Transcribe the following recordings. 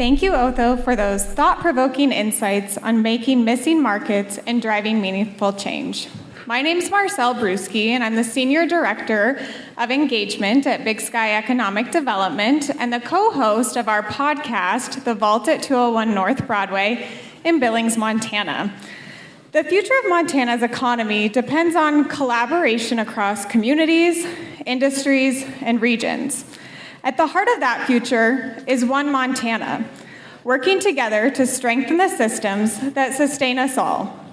Thank you, Otho, for those thought-provoking insights on making missing markets and driving meaningful change. My name's Marcelle Bruschi, and I'm the Senior Director of Engagement at Big Sky Economic Development and the co-host of our podcast, The Vault at 201 North Broadway in Billings, Montana. The future of Montana's economy depends on collaboration across communities, industries, and regions. At the heart of that future is One Montana, working together to strengthen the systems that sustain us all.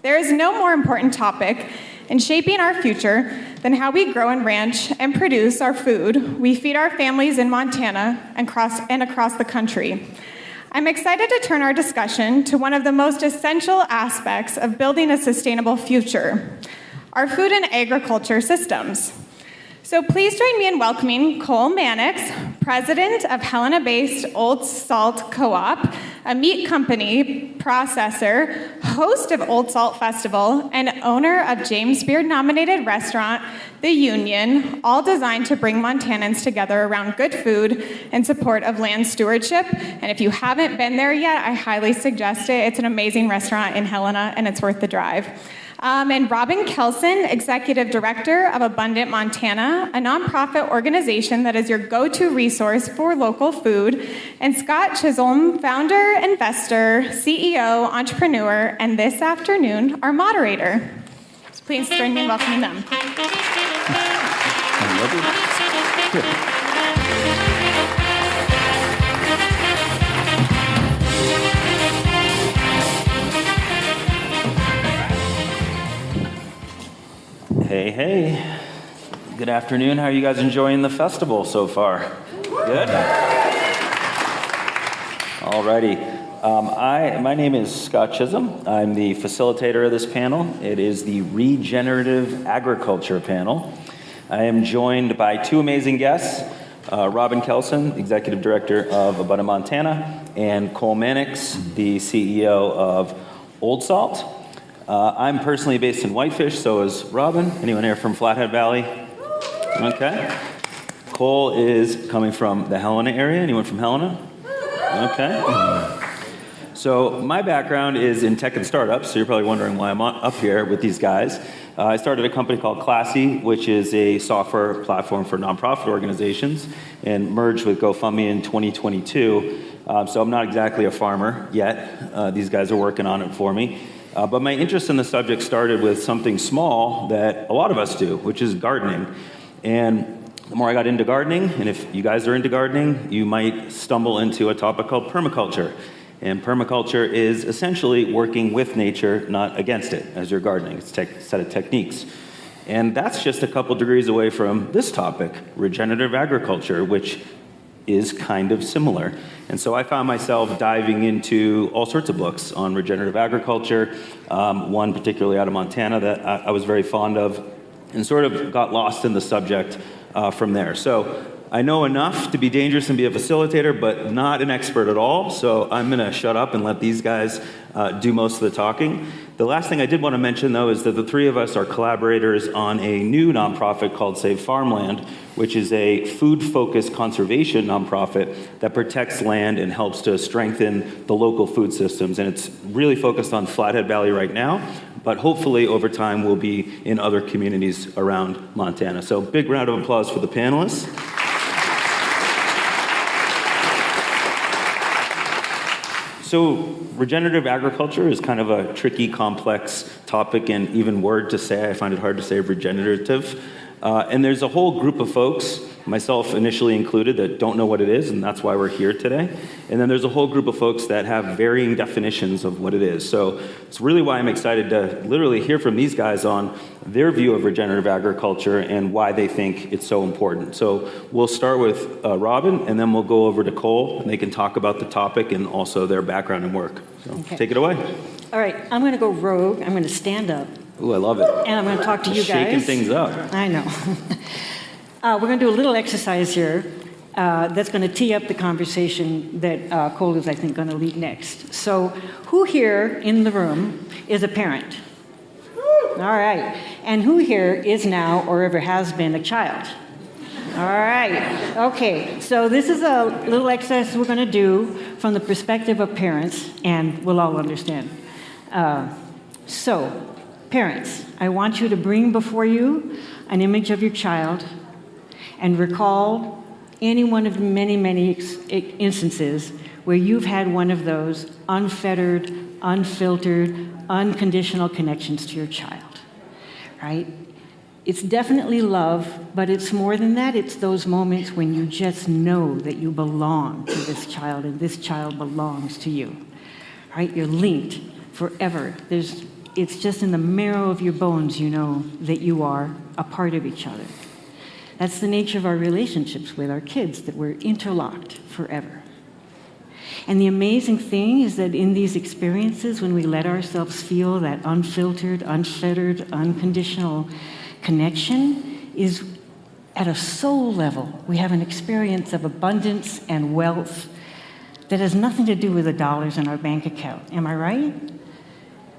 There is no more important topic in shaping our future than how we grow and ranch and produce our food we feed our families in Montana and across the country. I'm excited to turn our discussion to one of the most essential aspects of building a sustainable future, our food and agriculture systems. So please join me in welcoming Cole Mannix, president of Helena-based Old Salt Co-op, a meat company, processor, host of Old Salt Festival, and owner of James Beard-nominated restaurant, The Union, all designed to bring Montanans together around good food and support of land stewardship. And if you haven't been there yet, I highly suggest it. It's an amazing restaurant in Helena, and it's worth the drive. And Robin Kelson, Executive Director of Abundant Montana, a nonprofit organization that is your go-to resource for local food, and Scott Chisholm, founder, investor, CEO, entrepreneur, and this afternoon, our moderator. So please join me in welcoming them. Hey. Good afternoon. How are you guys enjoying the festival so far? Good? Alrighty. My name is Scott Chisholm. I'm the facilitator of this panel. It is the Regenerative Agriculture panel. I am joined by two amazing guests, Robin Kelson, Executive Director of Abundant Montana, and Cole Mannix, the CEO of Old Salt. I'm personally based in Whitefish, so is Robin. Anyone here from Flathead Valley? Okay. Cole is coming from the Helena area. Anyone from Helena? Okay. So my background is in tech and startups, so you're probably wondering why I'm up here with these guys. I started a company called Classy, which is a software platform for nonprofit organizations, and merged with GoFundMe in 2022. So I'm not exactly a farmer yet. These guys are working on it for me. But my interest in the subject started with something small that a lot of us do, which is gardening. And the more I got into gardening, and if you guys are into gardening, you might stumble into a topic called permaculture. And permaculture is essentially working with nature, not against it, as you're gardening. It's a set of techniques. And that's just a couple degrees away from this topic, regenerative agriculture, which is kind of similar. And so I found myself diving into all sorts of books on regenerative agriculture, one particularly out of Montana that I was very fond of, and sort of got lost in the subject from there. So I know enough to be dangerous and be a facilitator, but not an expert at all. So I'm going to shut up and let these guys do most of the talking. The last thing I did want to mention, though, is that the three of us are collaborators on a new nonprofit called Save Farmland, which is a food-focused conservation nonprofit that protects land and helps to strengthen the local food systems. And it's really focused on Flathead Valley right now, but hopefully over time will be in other communities around Montana. So big round of applause for the panelists. So regenerative agriculture is kind of a tricky, complex topic and even word to say. I find it hard to say regenerative. And there's a whole group of folks, myself initially included, that don't know what it is, and that's why we're here today. And then there's a whole group of folks that have varying definitions of what it is. So it's really why I'm excited to literally hear from these guys on their view of regenerative agriculture and why they think it's so important. So we'll start with Robin, and then we'll go over to Cole, and they can talk about the topic and also their background and work. So take it away. All right, I'm going to go rogue. I'm going to stand up. Ooh, I love it. And I'm going to talk to you guys. Shaking things up. I know. We're going to do a little exercise here that's going to tee up the conversation that Cole is, I think, going to lead next. So who here in the room is a parent? All right. And who here is now or ever has been a child? All right. Okay. So this is a little exercise we're going to do from the perspective of parents, and we'll all understand. So, parents, I want you to bring before you an image of your child and recall any one of the many, many instances where you've had one of those unfettered, unfiltered, unconditional connections to your child, right? It's definitely love, but it's more than that. It's those moments when you just know that you belong to this child and this child belongs to you, right? You're linked forever. It's just in the marrow of your bones, you know that you are a part of each other. That's the nature of our relationships with our kids, that we're interlocked forever. And the amazing thing is that in these experiences, when we let ourselves feel that unfiltered, unfettered, unconditional connection, is at a soul level. We have an experience of abundance and wealth that has nothing to do with the dollars in our bank account. Am I right?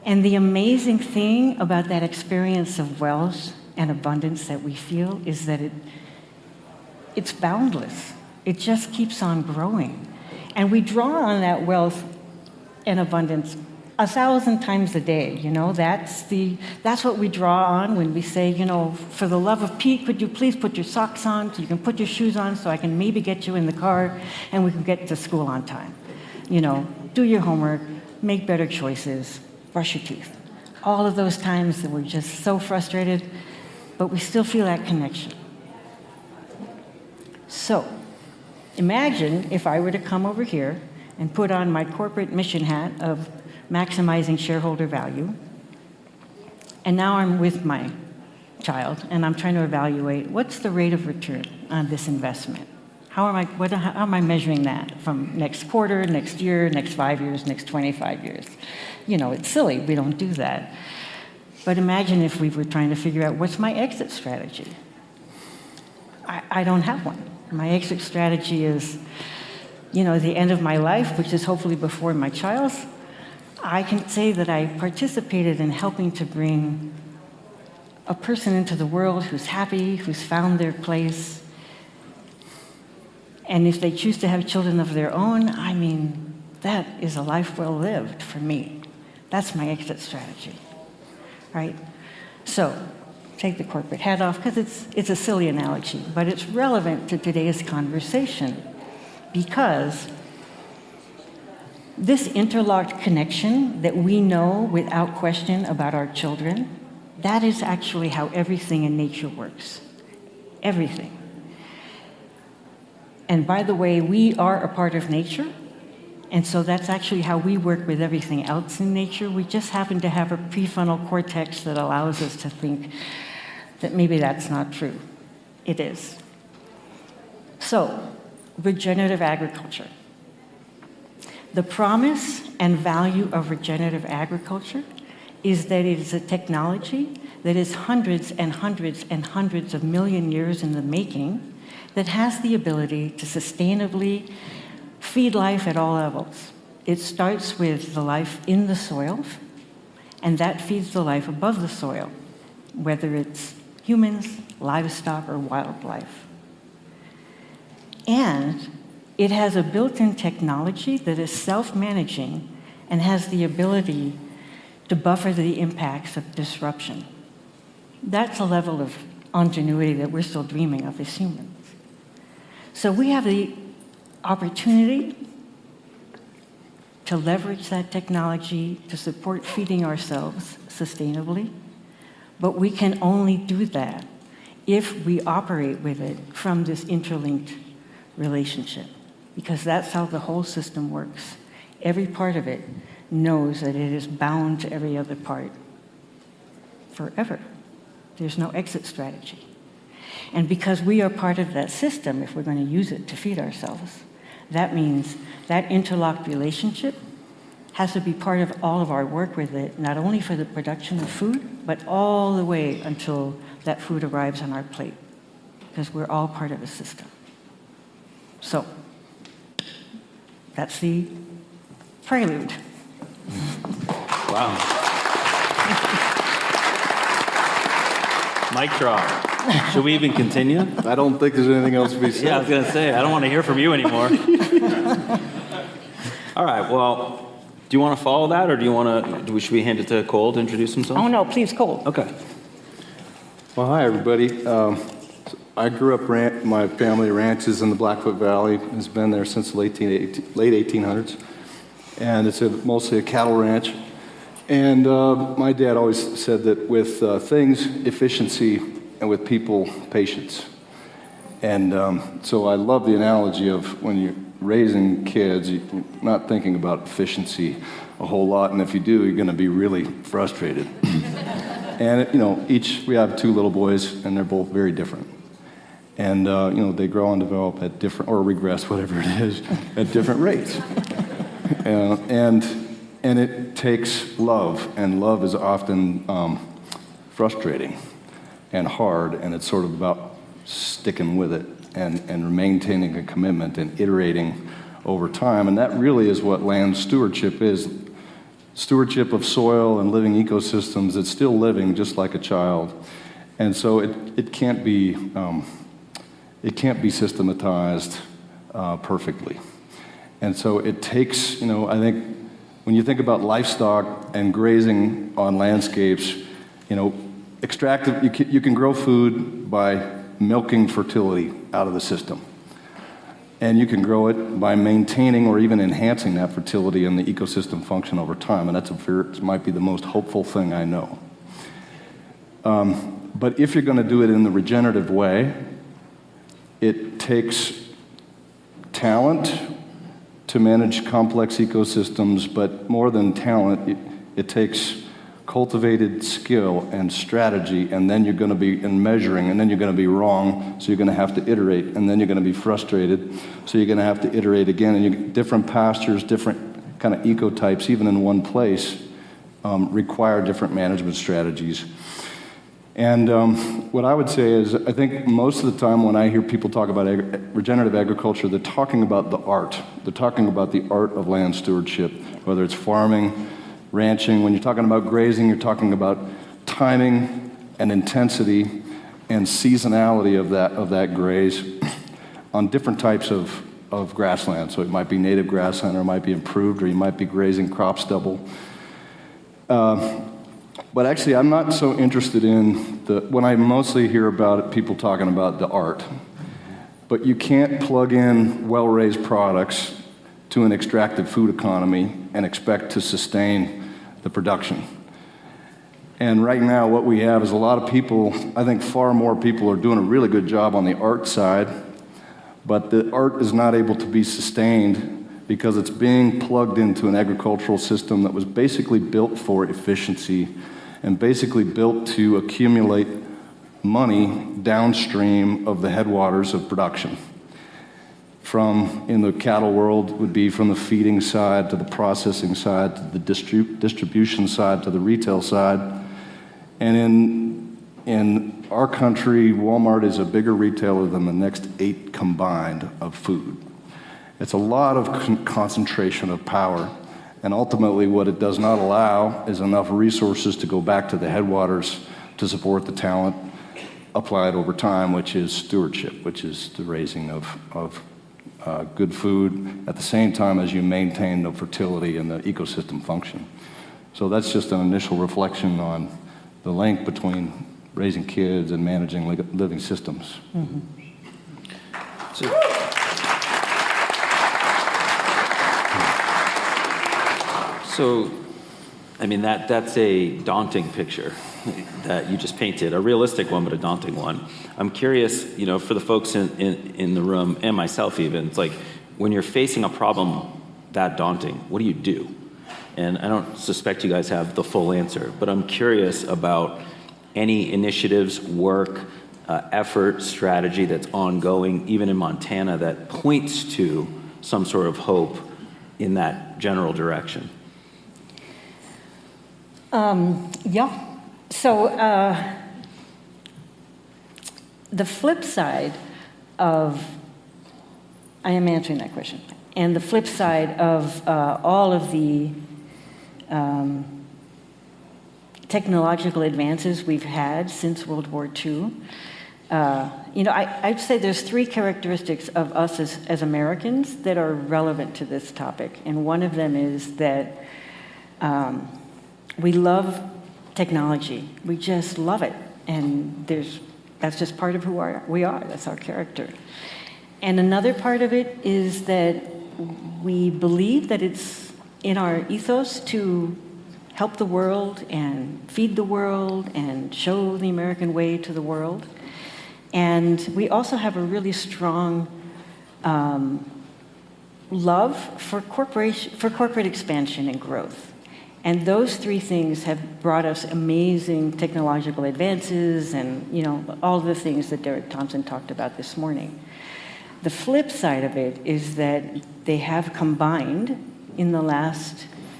And the amazing thing about that experience of wealth and abundance that we feel is that it's boundless. It just keeps on growing. And we draw on that wealth and abundance 1,000 times a day, you know. That's what we draw on when we say, you know, for the love of Pete, could you please put your socks on so you can put your shoes on so I can maybe get you in the car and we can get to school on time. You know, do your homework, make better choices, brush your teeth. All of those times that we're just so frustrated, but we still feel that connection. So, imagine if I were to come over here and put on my corporate mission hat of maximizing shareholder value, and now I'm with my child and I'm trying to evaluate what's the rate of return on this investment. How am I measuring that from next quarter, next year, next 5 years, next 25 years? You know, it's silly, we don't do that. But imagine if we were trying to figure out what's my exit strategy. I don't have one. My exit strategy is, you know, the end of my life, which is hopefully before my child's. I can say that I participated in helping to bring a person into the world who's happy, who's found their place. And if they choose to have children of their own, I mean, that is a life well lived for me. That's my exit strategy, right? So, take the corporate hat off, because it's a silly analogy, but it's relevant to today's conversation, because this interlocked connection that we know without question about our children, that is actually how everything in nature works. Everything. And by the way, we are a part of nature, and so that's actually how we work with everything else in nature. We just happen to have a prefrontal cortex that allows us to think that maybe that's not true. It is. So, regenerative agriculture. The promise and value of regenerative agriculture is that it is a technology that is hundreds and hundreds and hundreds of million years in the making, that has the ability to sustainably feed life at all levels. It starts with the life in the soil, and that feeds the life above the soil, whether it's humans, livestock, or wildlife. And it has a built-in technology that is self-managing and has the ability to buffer the impacts of disruption. That's a level of ingenuity that we're still dreaming of as humans. So we have the opportunity to leverage that technology to support feeding ourselves sustainably, but we can only do that if we operate with it from this interlinked relationship, because that's how the whole system works. Every part of it knows that it is bound to every other part forever. There's no exit strategy. And because we are part of that system, if we're going to use it to feed ourselves, that means that interlocked relationship has to be part of all of our work with it, not only for the production of food, but all the way until that food arrives on our plate, because we're all part of a system. So, that's the prelude. Wow. Mic drop. Should we even continue? I don't think there's anything else to be said. Yeah, I was going to say, I don't want to hear from you anymore. All right, well, do you want to follow that, or should we hand it to Cole to introduce himself? Oh, no, please, Cole. Okay. Well, hi, everybody. I grew up, my family ranches in the Blackfoot Valley. It's been there since the late 1800s. And it's mostly a cattle ranch. And my dad always said that with things, efficiency, and with people, patience. And so I love the analogy of when you're raising kids, you're not thinking about efficiency a whole lot, and if you do, you're going to be really frustrated. And we have 2 little boys, and they're both very different. And they grow and develop at different, or regress, whatever it is, at different rates. And it takes love, and love is often frustrating and hard, and it's sort of about sticking with it and maintaining a commitment and iterating over time. And that really is what land stewardship is. Stewardship of soil and living ecosystems. It's still living just like a child. And so it can't be systematized perfectly. And so it takes, I think when you think about livestock and grazing on landscapes, extractive, you can grow food by milking fertility out of the system. And you can grow it by maintaining or even enhancing that fertility and the ecosystem function over time. And it might be the most hopeful thing I know. But if you're going to do it in the regenerative way, it takes talent to manage complex ecosystems, but more than talent, it takes cultivated skill and strategy, and then you're going to be in measuring, and then you're going to be wrong, so you're going to have to iterate, and then you're going to be frustrated, so you're going to have to iterate again, and different pastures, different kind of ecotypes, even in one place, require different management strategies. And what I would say is, I think most of the time when I hear people talk about regenerative agriculture, they're talking about the art. They're talking about the art of land stewardship, whether it's farming, ranching. When you're talking about grazing, you're talking about timing and intensity and seasonality of that graze on different types of grassland. So it might be native grassland, or it might be improved, or you might be grazing crop stubble. But actually, I'm not so interested in when I mostly hear about it, people talking about the art. But you can't plug in well-raised products to an extractive food economy and expect to sustain the production. And right now, what we have is a lot of people, I think far more people are doing a really good job on the art side, but the art is not able to be sustained because it's being plugged into an agricultural system that was basically built for efficiency and basically built to accumulate money downstream of the headwaters of production. From, in the cattle world, would be from the feeding side to the processing side to the distribution side to the retail side. And in our country, Walmart is a bigger retailer than the next 8 combined of food. It's a lot of concentration of power. And ultimately, what it does not allow is enough resources to go back to the headwaters to support the talent applied over time, which is stewardship, which is the raising of good food at the same time as you maintain the fertility and the ecosystem function. So that's just an initial reflection on the link between raising kids and managing living systems. Mm-hmm. So, I mean, that's a daunting picture that you just painted, a realistic one, but a daunting one. I'm curious, for the folks in the room, and myself even, it's like, when you're facing a problem that daunting, what do you do? And I don't suspect you guys have the full answer, but I'm curious about any initiatives, work, effort, strategy that's ongoing, even in Montana, that points to some sort of hope in that general direction. Yeah. So the flip side of, I am answering that question, and the flip side of all of the technological advances we've had since World War II I'd say there's three characteristics of us as Americans that are relevant to this topic. And one of them is that we love technology. We just love it. And that's just part of who we are. That's our character. And another part of it is that we believe that it's in our ethos to help the world and feed the world and show the American way to the world. And we also have a really strong love for corporate expansion and growth. And those three things have brought us amazing technological advances and, all the things that Derek Thompson talked about this morning. The flip side of it is that they have combined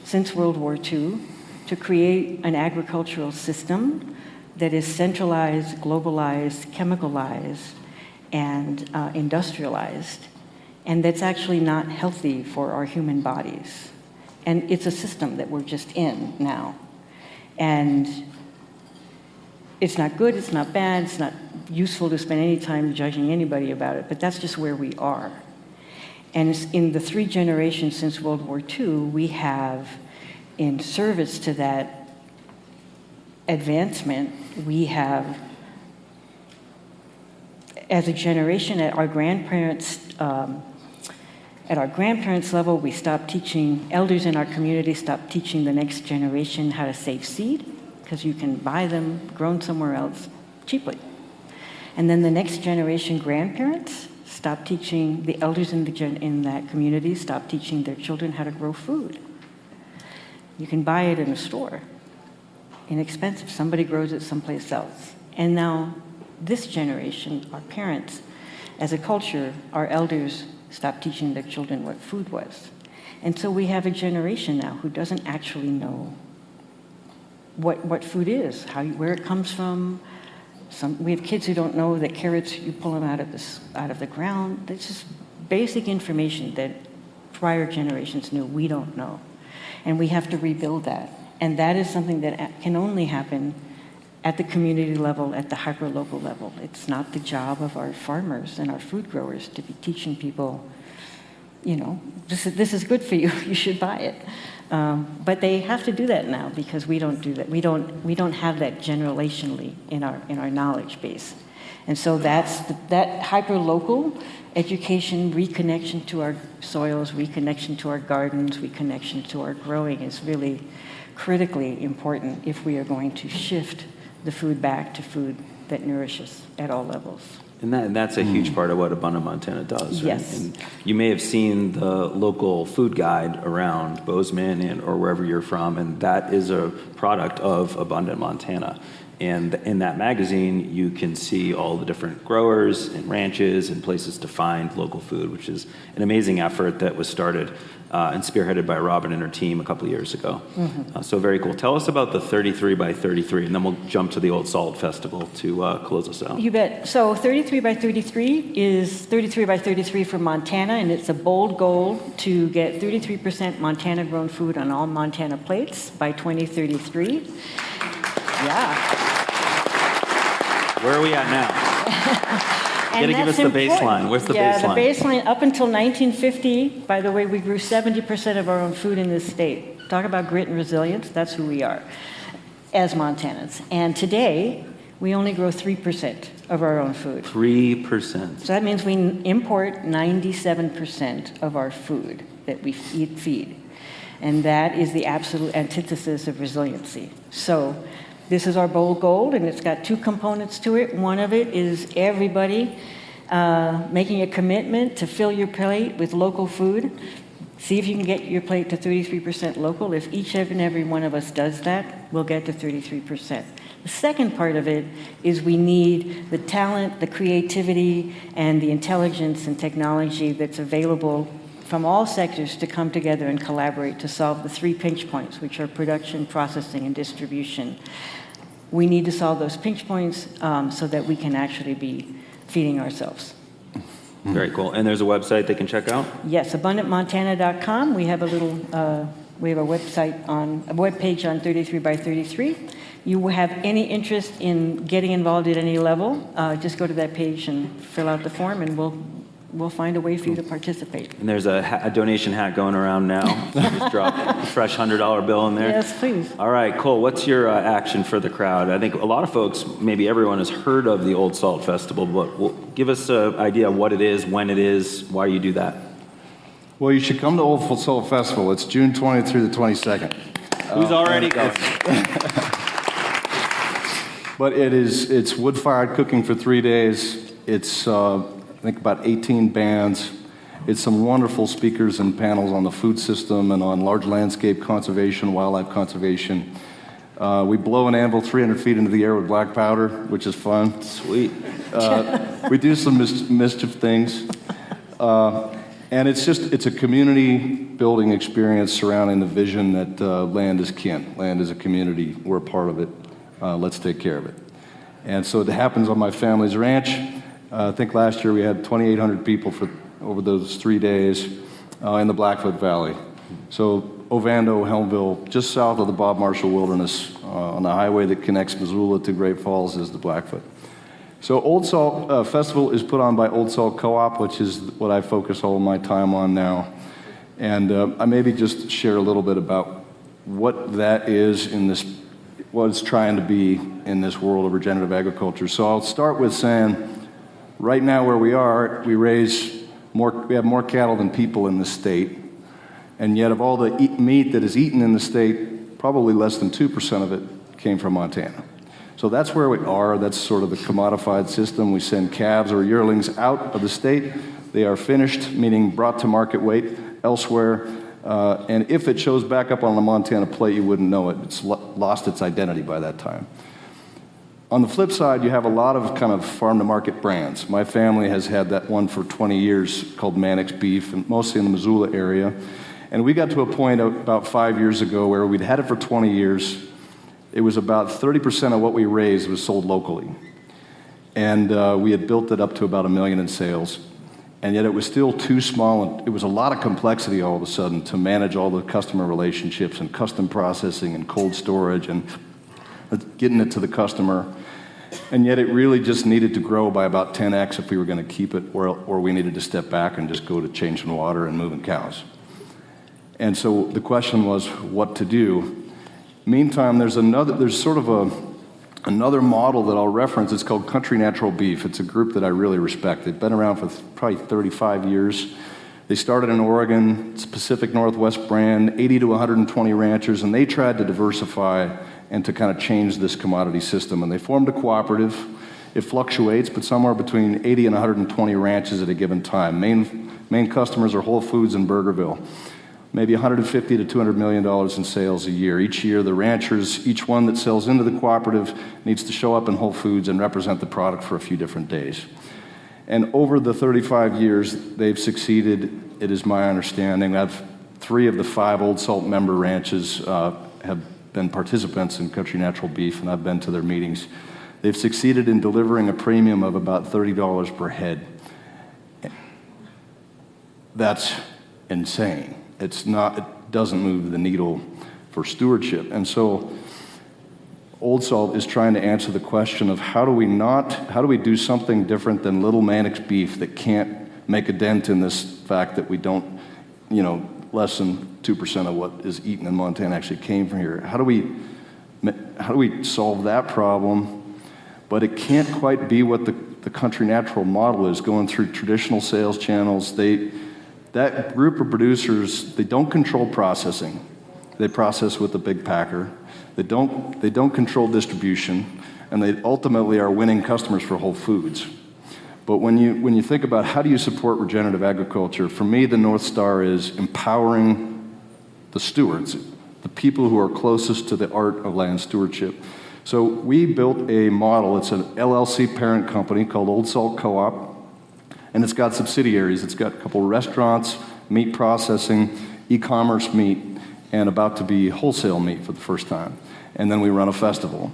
since World War II to create an agricultural system that is centralized, globalized, chemicalized, and industrialized, and that's actually not healthy for our human bodies. And it's a system that we're just in now. And it's not good, it's not bad, it's not useful to spend any time judging anybody about it, but that's just where we are. And in the 3 generations since World War II, we have, in service to that advancement, we have, as a generation, at our grandparents' level, we stopped teaching, elders in our community stopped teaching the next generation how to save seed, because you can buy them grown somewhere else cheaply. And then the next generation grandparents stopped teaching, the elders in that community stopped teaching their children how to grow food. You can buy it in a store, inexpensive. Somebody grows it someplace else. And now this generation, our parents, as a culture, our elders stopped teaching their children what food was. And so we have a generation now who doesn't actually know what food is, where it comes from. We have kids who don't know that carrots, you pull them out of the ground. That's just basic information that prior generations knew. We don't know. And we have to rebuild that. And that is something that can only happen at the community level, at the hyperlocal level. It's not the job of our farmers and our food growers to be teaching people, this is good for you, you should buy it. But they have to do that now because we don't do that. We don't have that generationally in our knowledge base. And so that hyperlocal education, reconnection to our soils, reconnection to our gardens, reconnection to our growing is really critically important if we are going to shift the food back to food that nourishes at all levels. And that's a huge part of what Abundant Montana does, right? Yes. And you may have seen the local food guide around Bozeman or wherever you're from, and that is a product of Abundant Montana. And in that magazine, you can see all the different growers and ranches and places to find local food, which is an amazing effort that was started and spearheaded by Robin and her team a couple of years ago. Mm-hmm. So very cool. Tell us about the 33 by 33, and then we'll jump to the Old Salt Festival to close us out. You bet. So 33 by 33 is 33 by 33 for Montana, and it's a bold goal to get 33% Montana-grown food on all Montana plates by 2033. Yeah. Where are we at now? You gotta give us the baseline. What's the baseline? Yeah, the baseline up until 1950, by the way, we grew 70% of our own food in this state. Talk about grit and resilience, that's who we are as Montanans. And today, we only grow 3% of our own food. 3%. So that means we import 97% of our food that we feed. And that is the absolute antithesis of resiliency. So this is our bold goal, and it's got 2 components to it. One of it is everybody making a commitment to fill your plate with local food. See if you can get your plate to 33% local. If each and every one of us does that, we'll get to 33%. The second part of it is we need the talent, the creativity, and the intelligence and technology that's available from all sectors to come together and collaborate to solve the 3 pinch points, which are production, processing, and distribution. We need to solve those pinch points so that we can actually be feeding ourselves. Very cool. And there's a website they can check out? Yes, abundantmontana.com. We have a website a web page on 33 by 33. you have any interest in getting involved at any level, just go to that page and fill out the form, and we'll find a way for you to participate. And there's a donation hat going around now. So just drop a fresh $100 bill in there. Yes, please. All right, Cole, what's your action for the crowd? I think a lot of folks, maybe everyone has heard of the Old Salt Festival, but give us an idea of what it is, when it is, why you do that. Well, you should come to Old Salt Festival. It's June 20th through the 22nd. Who's already going? But it's wood-fired cooking for 3 days. It's, I think, about 18 bands. It's some wonderful speakers and panels on the food system and on large landscape conservation, wildlife conservation. We blow an anvil 300 feet into the air with black powder, which is fun. Sweet. We do some mischief things. And it's a community-building experience surrounding the vision that land is kin. Land is a community. We're a part of it. Let's take care of it. And so it happens on my family's ranch. I think last year we had 2,800 people over those 3 days in the Blackfoot Valley. So Ovando, Helmville, just south of the Bob Marshall Wilderness, on the highway that connects Missoula to Great Falls is the Blackfoot. So Old Salt Festival is put on by Old Salt Co-op, which is what I focus all of my time on now. And I maybe just share a little bit about what that is in this, what it's trying to be in this world of regenerative agriculture. So I'll start with saying, right now where we are, we have more cattle than people in the state. And yet of all the meat that is eaten in the state, probably less than 2% of it came from Montana. So that's where we are. That's sort of the commodified system. We send calves or yearlings out of the state. They are finished, meaning brought to market weight elsewhere. And if it shows back up on the Montana plate, you wouldn't know it. It's lost its identity by that time. On the flip side, you have a lot of kind of farm-to-market brands. My family has had that one for 20 years called Mannix Beef, and mostly in the Missoula area. And we got to a point about 5 years ago where we'd had it for 20 years. It was about 30% of what we raised was sold locally. And we had built it up to about $1 million in sales. And yet it was still too small, and it was a lot of complexity all of a sudden to manage all the customer relationships and custom processing and cold storage and getting it to the customer. And yet it really just needed to grow by about 10x if we were going to keep it, or we needed to step back and just go to changing water and moving cows. And so the question was what to do. Meantime, there's sort of another model that I'll reference. It's called Country Natural Beef. It's a group that I really respect. They've been around for probably 35 years. They started in Oregon. It's a Pacific Northwest brand, 80 to 120 ranchers, and they tried to diversify and to kind of change this commodity system. And they formed a cooperative. It fluctuates, but somewhere between 80 and 120 ranches at a given time. Main customers are Whole Foods and Burgerville. Maybe $150 to $200 million in sales a year. Each year, the ranchers, each one that sells into the cooperative needs to show up in Whole Foods and represent the product for a few different days. And over the 35 years, they've succeeded, it is my understanding. 3 of the 5 Old Salt member ranches have been participants in Country Natural Beef, and I've been to their meetings. They've succeeded in delivering a premium of about $30 per head. That's insane. It doesn't move the needle for stewardship. And so Old Salt is trying to answer the question of how do we do something different than little Mannix Beef that can't make a dent in this fact that we don't, less than 2% of what is eaten in Montana actually came from here. How do we solve that problem? But it can't quite be what the Country Natural model is, going through traditional sales channels. That group of producers, they don't control processing. They process with a big packer. They don't control distribution, and they ultimately are winning customers for Whole Foods. But when you think about how do you support regenerative agriculture, for me the North Star is empowering the stewards, the people who are closest to the art of land stewardship. So we built a model. It's an LLC parent company called Old Salt Co-op. And it's got subsidiaries. It's got a couple restaurants, meat processing, e-commerce meat, and about to be wholesale meat for the first time. And then we run a festival.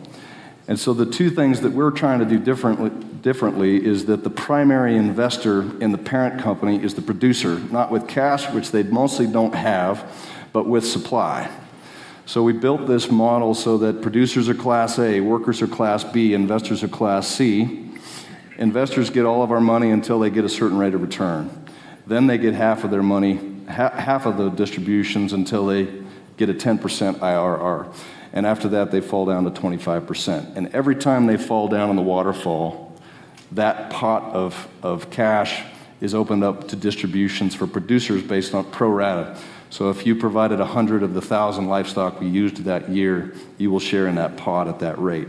And so the 2 things that we're trying to do differently is that the primary investor in the parent company is the producer, not with cash, which they mostly don't have, but with supply. So we built this model so that producers are Class A, workers are Class B, investors are Class C. Investors get all of our money until they get a certain rate of return. Then they get half of their money, half of the distributions until they get a 10% IRR. And after that, they fall down to 25%. And every time they fall down in the waterfall, that pot of cash is opened up to distributions for producers based on pro rata. So if you provided 100 of the 1,000 livestock we used that year, you will share in that pot at that rate.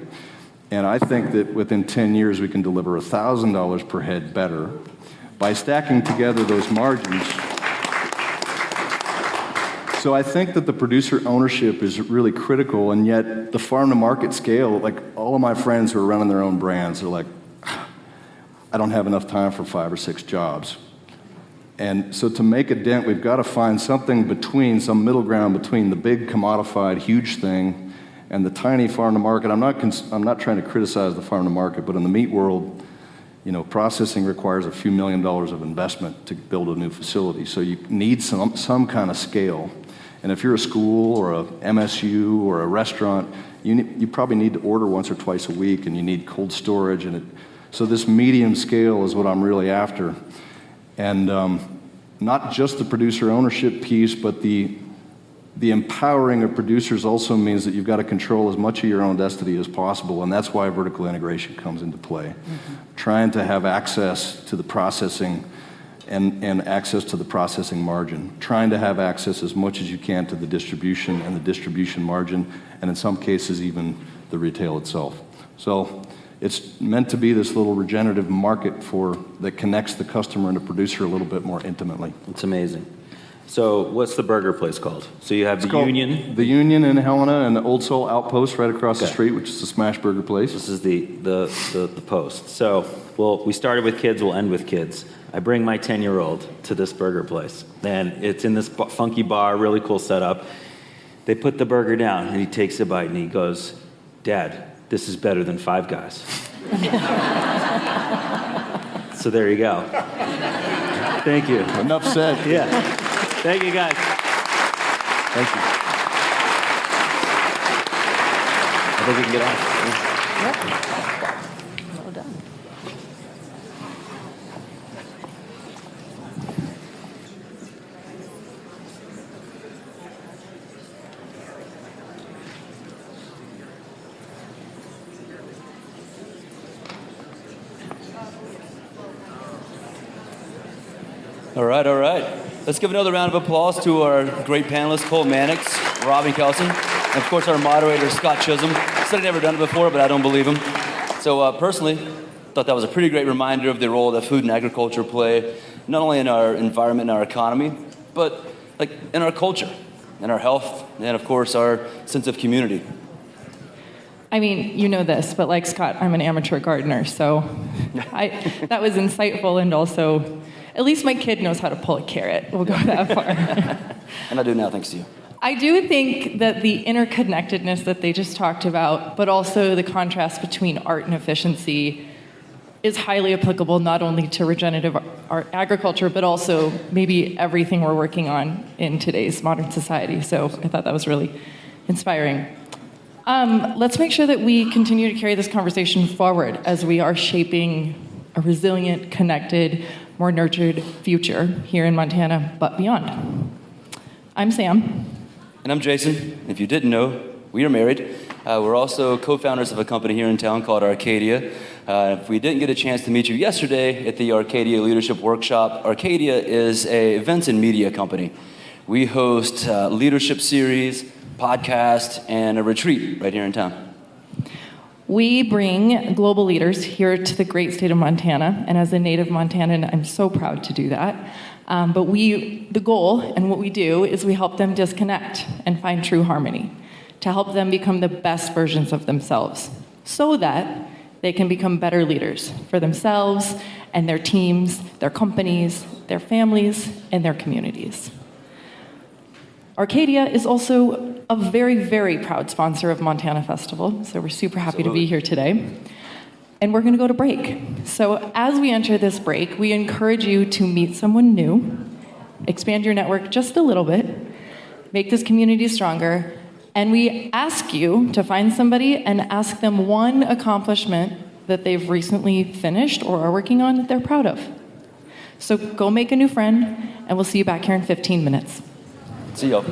And I think that within 10 years, we can deliver $1,000 per head better by stacking together those margins. So I think that the producer ownership is really critical, and yet the farm-to-market scale, like all of my friends who are running their own brands, are like, I don't have enough time for 5 or 6 jobs. And so to make a dent, we've got to find something between, some middle ground between the big commodified huge thing and the tiny farm-to-market. I'm not trying to criticize the farm-to-market, but in the meat world, processing requires a few $1 million of investment to build a new facility. So you need some kind of scale. And if you're a school or a MSU or a restaurant, you probably need to order once or twice a week, and you need cold storage. So this medium scale is what I'm really after. And not just the producer ownership piece, but the empowering of producers also means that you've got to control as much of your own destiny as possible, and that's why vertical integration comes into play. Mm-hmm. Trying to have access to the processing and access to the processing margin. Trying to have access as much as you can to the distribution and the distribution margin, and in some cases even the retail itself. So it's meant to be this little regenerative market that connects the customer and the producer a little bit more intimately. It's amazing. So what's the burger place called? So you have the Union. The Union in Helena and the Old Soul Outpost right across the street, which is the smash burger place. This is the post. So we started with kids, we'll end with kids. I bring my 10-year-old to this burger place, and it's in this funky bar, really cool setup. They put the burger down, and he takes a bite, and he goes, "Dad, this is better than Five Guys." So there you go. Thank you. Enough said. Yeah. Thank you, guys. Thank you. I think we can get on. Yep. Well done. All right. Let's give another round of applause to our great panelists, Cole Mannix, Robin Kelson, and of course our moderator, Scott Chisholm. Said I'd never done it before, but I don't believe him. So personally, thought that was a pretty great reminder of the role that food and agriculture play, not only in our environment and our economy, but like in our culture, in our health, and of course our sense of community. I mean, you know this, but like Scott, I'm an amateur gardener, so that was insightful, and also, at least my kid knows how to pull a carrot. We'll go that far. And I do now, thanks to you. I do think that the interconnectedness that they just talked about, but also the contrast between art and efficiency, is highly applicable not only to regenerative agriculture, but also maybe everything we're working on in today's modern society. So I thought that was really inspiring. Let's make sure that we continue to carry this conversation forward as we are shaping a resilient, connected, more nurtured future here in Montana, but beyond. I'm Sam. And I'm Jason. If you didn't know, we are married. We're also co-founders of a company here in town called Arcadia. If we didn't get a chance to meet you yesterday at the Arcadia Leadership Workshop, Arcadia is an events and media company. We host leadership series, podcast, and a retreat right here in town. We bring global leaders here to the great state of Montana, and as a native Montanan, I'm so proud to do that. But the goal and what we do is we help them disconnect and find true harmony, to help them become the best versions of themselves, so that they can become better leaders for themselves and their teams, their companies, their families, and their communities. Arcadia is also a very, very proud sponsor of Montana Festival, so we're super happy to be here today. And we're going to go to break. So as we enter this break, we encourage you to meet someone new, expand your network just a little bit, make this community stronger, And we ask you to find somebody and ask them one accomplishment that they've recently finished or are working on that they're proud of. So go make a new friend, and we'll see you back here in 15 minutes. See y'all.